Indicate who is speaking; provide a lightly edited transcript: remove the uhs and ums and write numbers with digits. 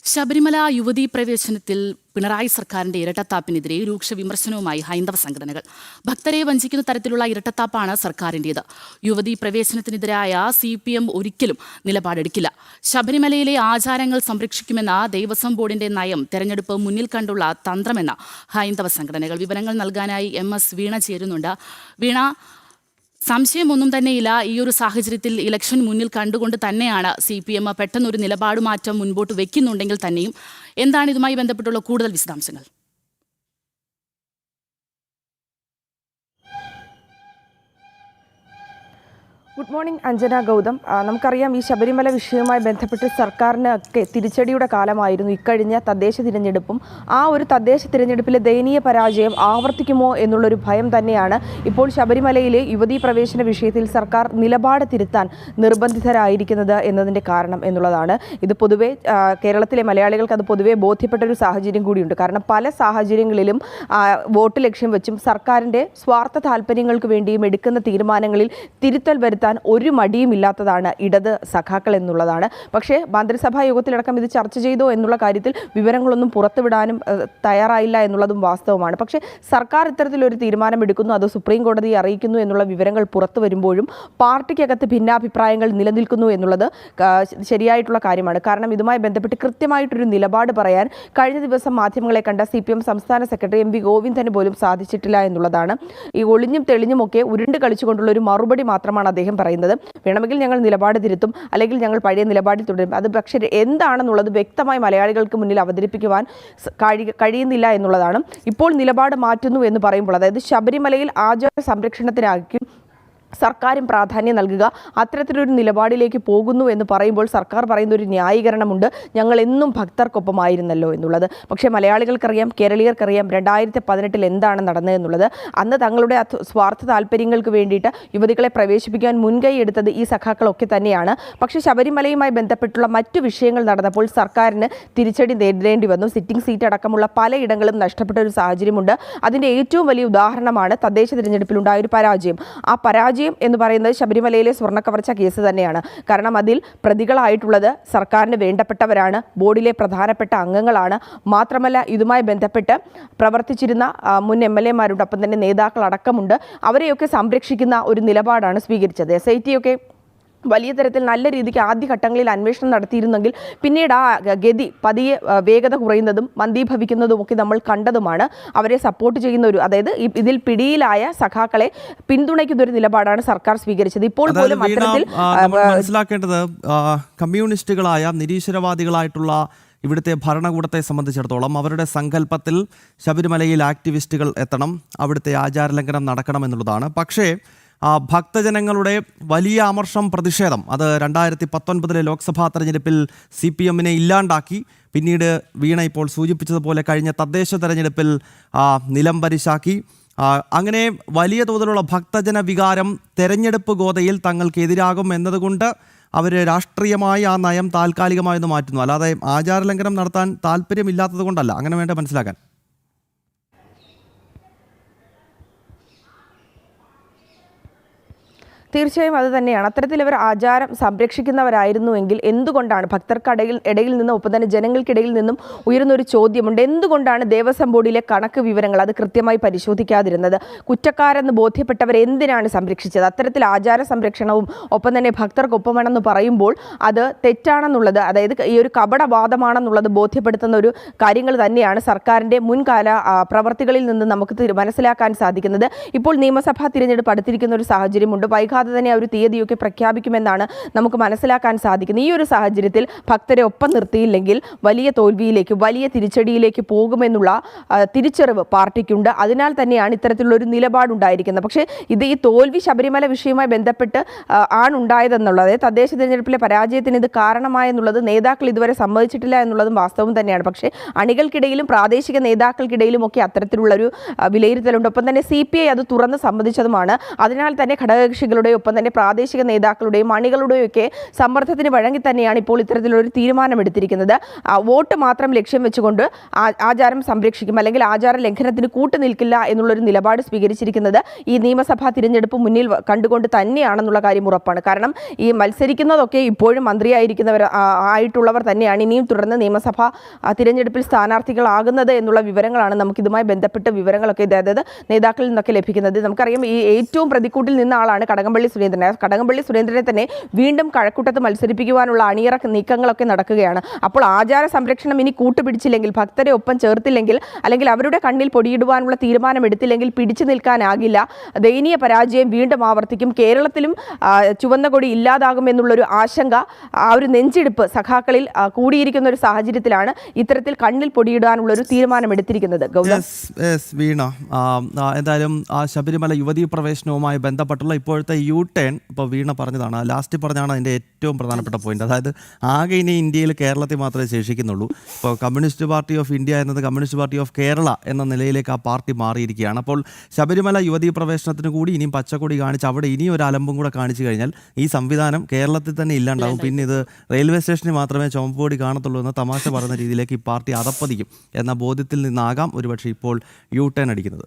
Speaker 1: ശബരിമല യുവതീ പ്രവേശനത്തിൽ പിണറായി സർക്കാരിന്റെ ഇരട്ടത്താപ്പിനെതിരെ രൂക്ഷ വിമർശനവുമായി ഹൈന്ദവ സംഘടനകൾ. ഭക്തരെ വഞ്ചിക്കുന്ന തരത്തിലുള്ള ഇരട്ടത്താപ്പാണ് സർക്കാരിന്റേത്. യുവതീ പ്രവേശനത്തിനെതിരായ CPM ഒരിക്കലും നിലപാടെടുക്കില്ല. ശബരിമലയിലെ ആചാരങ്ങൾ സംരക്ഷിക്കുമെന്ന ദേവസ്വം ബോർഡിന്റെ നയം തെരഞ്ഞെടുപ്പ് മുന്നിൽ കണ്ടുള്ള തന്ത്രമെന്ന ഹൈന്ദവ സംഘടനകൾ. വിവരങ്ങൾ നൽകാനായി MS വീണ ചേരുന്നുണ്ട്. വീണ, സംശയമൊന്നും തന്നെയില്ല, ഈ ഒരു സാഹചര്യത്തിൽ ഇലക്ഷൻ മുന്നിൽ കണ്ടുകൊണ്ട് തന്നെയാണ് CPM പെട്ടെന്നൊരു നിലപാടുമാറ്റം മുൻപോട്ട് വെക്കുന്നുണ്ടെങ്കിൽ തന്നെയും എന്താണ് ഇതുമായി ബന്ധപ്പെട്ടുള്ള കൂടുതൽ വിശദാംശങ്ങൾ?
Speaker 2: Good morning Anjana Gautam. നമുക്കറിയാം, ഈ ശബരിമല വിഷയവുമായി ബന്ധപ്പെട്ട് സർക്കാരിന് ഒക്കെ തിരിച്ചടിയുടെ കാലമായിരുന്നു ഇക്കഴിഞ്ഞ തദ്ദേശ തിരഞ്ഞെടുപ്പും. ആ ഒരു തദ്ദേശ തിരഞ്ഞെടുപ്പിലെ ദയനീയ പരാജയം ആവർത്തിക്കുമോ എന്നുള്ളൊരു ഭയം തന്നെയാണ് ഇപ്പോൾ ശബരിമലയിലെ യുവതീ പ്രവേശന വിഷയത്തിൽ സർക്കാർ നിലപാട് തിരുത്താൻ നിർബന്ധിതരായിരിക്കുന്നത് എന്നതിൻ്റെ കാരണം എന്നുള്ളതാണ്. ഇത് പൊതുവെ കേരളത്തിലെ മലയാളികൾക്ക് അത് പൊതുവെ ബോധ്യപ്പെട്ടൊരു സാഹചര്യം കൂടിയുണ്ട്. കാരണം പല സാഹചര്യങ്ങളിലും വോട്ട് ലക്ഷ്യം വെച്ചും സർക്കാരിൻ്റെ സ്വാർത്ഥ താല്പര്യങ്ങൾക്ക് വേണ്ടിയും എടുക്കുന്ന തീരുമാനങ്ങളിൽ തിരുത്തൽ വരുത്താൻ ഒരു മടിയും ഇല്ലാത്തതാണ് ഇടത് സഖാക്കൾ എന്നുള്ളതാണ്. പക്ഷേ മന്ത്രിസഭാ യോഗത്തിലടക്കം ഇത് ചർച്ച ചെയ്തോ എന്നുള്ള കാര്യത്തിൽ വിവരങ്ങളൊന്നും പുറത്തുവിടാനും തയ്യാറായില്ല എന്നുള്ളതും വാസ്തവമാണ്. പക്ഷേ സർക്കാർ ഇത്തരത്തിലൊരു തീരുമാനമെടുക്കുന്നു, അത് സുപ്രീം കോടതിയെ അറിയിക്കുന്നു എന്നുള്ള വിവരങ്ങൾ പുറത്തു വരുമ്പോഴും പാർട്ടിക്കകത്ത് ഭിന്നാഭിപ്രായങ്ങൾ നിലനിൽക്കുന്നു എന്നുള്ളത് ശരിയായിട്ടുള്ള കാര്യമാണ്. കാരണം ഇതുമായി ബന്ധപ്പെട്ട് കൃത്യമായിട്ടൊരു നിലപാട് പറയാൻ കഴിഞ്ഞ ദിവസം മാധ്യമങ്ങളെ കണ്ട CPM സംസ്ഥാന സെക്രട്ടറി MV ഗോവിന്ദന് പോലും സാധിച്ചിട്ടില്ല എന്നുള്ളതാണ്. ഈ ഒളിഞ്ഞും തെളിഞ്ഞുമൊക്കെ ഉരുണ്ട് കളിച്ചുകൊണ്ടുള്ള ഒരു മറുപടി മാത്രമാണ് അദ്ദേഹം പറയുന്നത്. വേണമെങ്കിൽ ഞങ്ങൾ നിലപാട് തിരുത്തും, അല്ലെങ്കിൽ ഞങ്ങൾ പഴയ നിലപാടിൽ തുടരും. അത് പക്ഷേ എന്താണെന്നുള്ളത് വ്യക്തമായി മലയാളികൾക്ക് മുന്നിൽ അവതരിപ്പിക്കുവാൻ കഴിയുന്നില്ല എന്നുള്ളതാണ്. ഇപ്പോൾ നിലപാട് മാറ്റുന്നു എന്ന് പറയുമ്പോൾ, അതായത് ശബരിമലയിൽ ആചാര സംരക്ഷണത്തിനായിരിക്കും സർക്കാരും പ്രാധാന്യം നൽകുക, അത്തരത്തിലൊരു നിലപാടിലേക്ക് പോകുന്നു എന്ന് പറയുമ്പോൾ സർക്കാർ പറയുന്ന ഒരു ന്യായീകരണമുണ്ട്, ഞങ്ങൾ എന്നും ഭക്തർക്കൊപ്പമായിരുന്നല്ലോ എന്നുള്ളത്. പക്ഷേ മലയാളികൾക്കറിയാം, കേരളീയർക്കറിയാം 2018 എന്താണ് നടന്നതെന്നുള്ളത്. അന്ന് തങ്ങളുടെ സ്വാർത്ഥ താല്പര്യങ്ങൾക്ക് വേണ്ടിയിട്ട് യുവതികളെ പ്രവേശിപ്പിക്കാൻ മുൻകൈ എടുത്തത് ഈ സഖാക്കളൊക്കെ തന്നെയാണ്. പക്ഷേ ശബരിമലയുമായി ബന്ധപ്പെട്ടുള്ള മറ്റു വിഷയങ്ങൾ നടന്നപ്പോൾ സർക്കാരിന് തിരിച്ചടി നേരിടേണ്ടി വന്നു. സിറ്റിംഗ് സീറ്റ് അടക്കമുള്ള പലയിടങ്ങളും നഷ്ടപ്പെട്ട ഒരു സാഹചര്യമുണ്ട്. അതിൻ്റെ ഏറ്റവും വലിയ ഉദാഹരണമാണ് തദ്ദേശ തിരഞ്ഞെടുപ്പിലുണ്ടായ ഒരു പരാജയം. ആ പരാജയം എന്ന് പറയുന്നത് ശബരിമലയിലെ സ്വർണ്ണക്കവർച്ച കേസ് തന്നെയാണ്. കാരണം അതിൽ പ്രതികളായിട്ടുള്ളത് സർക്കാരിന് വേണ്ടപ്പെട്ടവരാണ്, ബോർഡിലെ അംഗങ്ങളാണ്. മാത്രമല്ല ഇതുമായി ബന്ധപ്പെട്ട് പ്രവർത്തിച്ചിരുന്ന മുൻ MLA-മാരുണ്ട്, ഒപ്പം തന്നെ നേതാക്കൾ അടക്കമുണ്ട്. അവരെയൊക്കെ സംരക്ഷിക്കുന്ന ഒരു നിലപാടാണ് സ്വീകരിച്ചത്. SIT ഒക്കെ വലിയ തരത്തിൽ നല്ല രീതിക്ക് ആദ്യഘട്ടങ്ങളിൽ അന്വേഷണം നടത്തിയിരുന്നെങ്കിൽ പിന്നീട് ആ ഗതി പതിയെ വേഗത കുറയുന്നതും മന്ദീഭവിക്കുന്നതും ഒക്കെ നമ്മൾ കണ്ടതുമാണ്. അവരെ സപ്പോർട്ട് ചെയ്യുന്ന ഒരു, അതായത് ഇതിൽ പിടിയിലായ സഖാക്കളെ പിന്തുണയ്ക്കുന്ന ഒരു നിലപാടാണ് സർക്കാർ സ്വീകരിച്ചത്. ഇപ്പോൾ പോലും അത്തരത്തിൽ
Speaker 3: മനസ്സിലാക്കേണ്ടത്, കമ്മ്യൂണിസ്റ്റുകളായ നിരീശ്വരവാദികളായിട്ടുള്ള ഇവിടുത്തെ ഭരണകൂടത്തെ സംബന്ധിച്ചിടത്തോളം അവരുടെ സങ്കല്പത്തിൽ ശബരിമലയിൽ ആക്ടിവിസ്റ്റുകൾ എത്തണം, അവിടുത്തെ ആചാരലംഘനം നടക്കണം എന്നുള്ളതാണ്. പക്ഷേ ഭക്തജനങ്ങളുടെ വലിയ അമർഷം, പ്രതിഷേധം അത് 2019 ലോക്സഭാ തെരഞ്ഞെടുപ്പിൽ CPM-നെ ഇല്ലാണ്ടാക്കി. പിന്നീട് വീണ ഇപ്പോൾ സൂചിപ്പിച്ചതുപോലെ കഴിഞ്ഞ തദ്ദേശ തെരഞ്ഞെടുപ്പിൽ നിലംപരിശാക്കി. അങ്ങനെ വലിയ തോതിലുള്ള ഭക്തജന വികാരം തെരഞ്ഞെടുപ്പ് ഗോതയിൽ തങ്ങൾക്കെതിരാകും എന്നതുകൊണ്ട് അവർ രാഷ്ട്രീയമായി ആ നയം താൽക്കാലികമായി ഒന്ന് മാറ്റുന്നു. അല്ലാതെ ആചാരലംഘനം നടത്താൻ താല്പര്യമില്ലാത്തത് കൊണ്ടല്ല. അങ്ങനെ വേണ്ട മനസ്സിലാക്കാൻ.
Speaker 2: തീർച്ചയായും അത് തന്നെയാണ്. അത്തരത്തിലവർ ആചാരം സംരക്ഷിക്കുന്നവരായിരുന്നുവെങ്കിൽ എന്തുകൊണ്ടാണ് ഇടയിൽ നിന്നും ഒപ്പം തന്നെ ജനങ്ങൾക്കിടയിൽ നിന്നും ഉയരുന്നൊരു ചോദ്യമുണ്ട്, എന്തുകൊണ്ടാണ് ദേവസ്വം ബോർഡിലെ കണക്ക് വിവരങ്ങൾ അത് കൃത്യമായി പരിശോധിക്കാതിരുന്നത്? കുറ്റക്കാരെന്ന് ബോധ്യപ്പെട്ടവർ എന്തിനാണ് സംരക്ഷിച്ചത്? അത്തരത്തിൽ ആചാര സംരക്ഷണവും ഒപ്പം തന്നെ ഭക്തർക്കൊപ്പമാണെന്ന് പറയുമ്പോൾ അത് തെറ്റാണെന്നുള്ളത്, അതായത് ഈ ഒരു കപടവാദമാണെന്നുള്ളത് ബോധ്യപ്പെടുത്തുന്ന ഒരു കാര്യങ്ങൾ തന്നെയാണ് സർക്കാരിൻ്റെ മുൻകാല പ്രവർത്തികളിൽ നിന്ന് നമുക്ക് മനസ്സിലാക്കാൻ സാധിക്കുന്നത്. ഇപ്പോൾ നിയമസഭാ തിരഞ്ഞെടുപ്പ് അടുത്തിരിക്കുന്ന ഒരു സാഹചര്യമുണ്ട്. വൈകാതെ തന്നെ ഒരു തീയതിയൊക്കെ പ്രഖ്യാപിക്കുമെന്നാണ് നമുക്ക് മനസ്സിലാക്കാൻ സാധിക്കുന്നത്. ഈ ഒരു സാഹചര്യത്തിൽ ഭക്തരെ ഒപ്പം നിർത്തിയില്ലെങ്കിൽ വലിയ തോൽവിയിലേക്ക്, വലിയ തിരിച്ചടിയിലേക്ക് പോകുമെന്നുള്ള തിരിച്ചറിവ് പാർട്ടിക്കുണ്ട്. അതിനാൽ തന്നെയാണ് ഇത്തരത്തിലുള്ളൊരു നിലപാടുണ്ടായിരിക്കുന്നത്. പക്ഷേ ഈ തോൽവി ശബരിമല വിഷയവുമായി ബന്ധപ്പെട്ട് ആണുണ്ടായതെന്നുള്ളത്, തദ്ദേശ തിരഞ്ഞെടുപ്പിലെ പരാജയത്തിന് ഇത് കാരണമായെന്നുള്ളത് നേതാക്കൾ ഇതുവരെ സമ്മതിച്ചിട്ടില്ല എന്നുള്ളതും വാസ്തവം തന്നെയാണ്. പക്ഷേ അണികൾക്കിടയിലും പ്രാദേശിക നേതാക്കൾക്കിടയിലും ഒക്കെ അത്തരത്തിലുള്ളൊരു വിലയിരുത്തലുണ്ട്. ഒപ്പം തന്നെ CPI അത് തുറന്ന് സമ്മതിച്ചതുമാണ്. അതിനാൽ തന്നെ ഘടകകക്ഷികളുടെ നേതാക്കളുടെയും ഒപ്പം തന്നെ പ്രാദേശിക നേതാക്കളുടെയും അണികളുടെയും ഒക്കെ സമ്മർദ്ദത്തിന് വഴങ്ങി തന്നെയാണ് ഇപ്പോൾ ഇത്തരത്തിലൊരു തീരുമാനമെടുത്തിരിക്കുന്നത്. വോട്ട് മാത്രം ലക്ഷ്യം വെച്ചുകൊണ്ട് ആചാരം സംരക്ഷിക്കും, അല്ലെങ്കിൽ ആചാര ലംഘനത്തിന് കൂട്ടുനിൽക്കില്ല എന്നുള്ളൊരു നിലപാട് സ്വീകരിച്ചിരിക്കുന്നത് ഈ നിയമസഭാ തിരഞ്ഞെടുപ്പ് മുന്നിൽ കണ്ടുകൊണ്ട് തന്നെയാണെന്നുള്ള കാര്യം ഉറപ്പാണ്. കാരണം ഈ മത്സരിക്കുന്നതൊക്കെ ഇപ്പോഴും മന്ത്രിയായിരിക്കുന്നവർ ആയിട്ടുള്ളവർ തന്നെയാണ് ഇനിയും തുടർന്ന് നിയമസഭാ തിരഞ്ഞെടുപ്പിൽ സ്ഥാനാർത്ഥികളാകുന്നത് എന്നുള്ള വിവരങ്ങളാണ് നമുക്കിതുമായി ബന്ധപ്പെട്ട വിവരങ്ങളൊക്കെ അതായത് നേതാക്കളിൽ നിന്നൊക്കെ ലഭിക്കുന്നത്. നമുക്കറിയാം ഈ ഏറ്റവും പ്രതിക്കൂട്ടിൽ നിന്ന ആളാണ് കടകംപള്ളി സുരേന്ദ്രൻ. കടകംപള്ളി സുരേന്ദ്രനെ തന്നെ വീണ്ടും കഴക്കൂട്ടത്ത് മത്സരിപ്പിക്കുവാനുള്ള അണിയറ നീക്കങ്ങളൊക്കെ നടക്കുകയാണ്. അപ്പോൾ ആചാര സംരക്ഷണം ഇനി കൂട്ടുപിടിച്ചില്ലെങ്കിൽ, ഭക്തരെ ഒപ്പം ചേർത്തില്ലെങ്കിൽ, അല്ലെങ്കിൽ അവരുടെ കണ്ണിൽ പൊടിയിടുവാനുള്ള തീരുമാനം എടുത്തില്ലെങ്കിൽ പിടിച്ചു നിൽക്കാനാകില്ല. ദയനീയ പരാജയം വീണ്ടും ആവർത്തിക്കും. കേരളത്തിലും ചുവന്ന കൊടി ഇല്ലാതാകുമെന്നുള്ളൊരു ആശങ്ക, ആ ഒരു നെഞ്ചിടിപ്പ് സഖാക്കളിൽ കൂടിയിരിക്കുന്ന ഒരു സാഹചര്യത്തിലാണ് ഇത്തരത്തിൽ കണ്ണിൽ പൊടിയിടാനുള്ള ഒരു തീരുമാനം എടുത്തിരിക്കുന്നത്.
Speaker 3: വീണ, എന്തായാലും ആ ശബരിമല യുവതീ പ്രവേശനവുമായി ബന്ധപ്പെട്ടുള്ള ഇപ്പോഴത്തെ ടേൺ ഇപ്പോൾ വീണ പറഞ്ഞതാണ്, ലാസ്റ്റ് പറഞ്ഞാണ് അതിൻ്റെ ഏറ്റവും പ്രധാനപ്പെട്ട പോയിന്റ്. അതായത് ആകെ ഇനി ഇന്ത്യയിൽ കേരളത്തിൽ മാത്രമേ ശേഷിക്കുന്നുള്ളൂ. ഇപ്പോൾ കമ്മ്യൂണിസ്റ്റ് പാർട്ടി ഓഫ് ഇന്ത്യ എന്നത് കമ്മ്യൂണിസ്റ്റ് പാർട്ടി ഓഫ് കേരള എന്ന നിലയിലേക്ക് ആ പാർട്ടി മാറിയിരിക്കുകയാണ്. അപ്പോൾ ശബരിമല യുവതീ പ്രവേശനത്തിന് കൂടി ഇനിയും പച്ചക്കൊടി കാണിച്ച് അവിടെ ഇനിയും ഒരു അലമ്പും കൂടെ കാണിച്ചു കഴിഞ്ഞാൽ ഈ സംവിധാനം കേരളത്തിൽ തന്നെ ഇല്ലാണ്ടാവും. പിന്നെ ഇത് റെയിൽവേ സ്റ്റേഷനിൽ മാത്രമേ ചുമപ്പുകൊടി കാണത്തുള്ളൂ എന്ന തമാശ പറയുന്ന രീതിയിലേക്ക് ഈ പാർട്ടി അതപ്പതിക്കും എന്ന ബോധ്യത്തിൽ നിന്നാകാം ഒരുപക്ഷെ ഇപ്പോൾ ടേൺ അടിക്കുന്നത്.